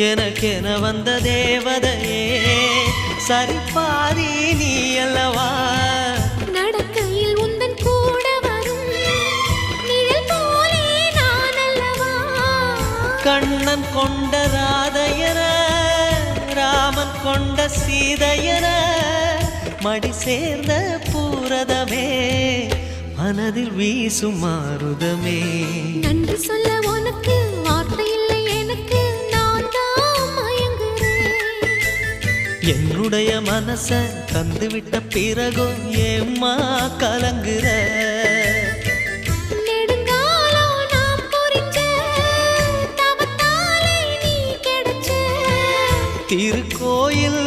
எனக்கென வந்த தேவதையே சரிபாதி நீ அல்லவா நடக்கையில் உந்தன் கூட வரும் நிழல் போலே நான் அல்லவா கண்ணன் கொண்ட ராதையர ராமன் கொண்ட சீதையர மடி சேர்ந்த பூரதமே மனதில் வீசும் மாருதமே நன்றி சொல்ல உனக்கு வார்த்தை இல்லை எனக்கு நான் தான் மயங்குறேன் என்னுடைய மனச தந்துவிட்ட பிறகும் ஏம்மா கலங்குற நெடுங்காலம் நாம் பொறிச்ச தவத்தாலே நீ கிடைச்ச திருக்கோயில்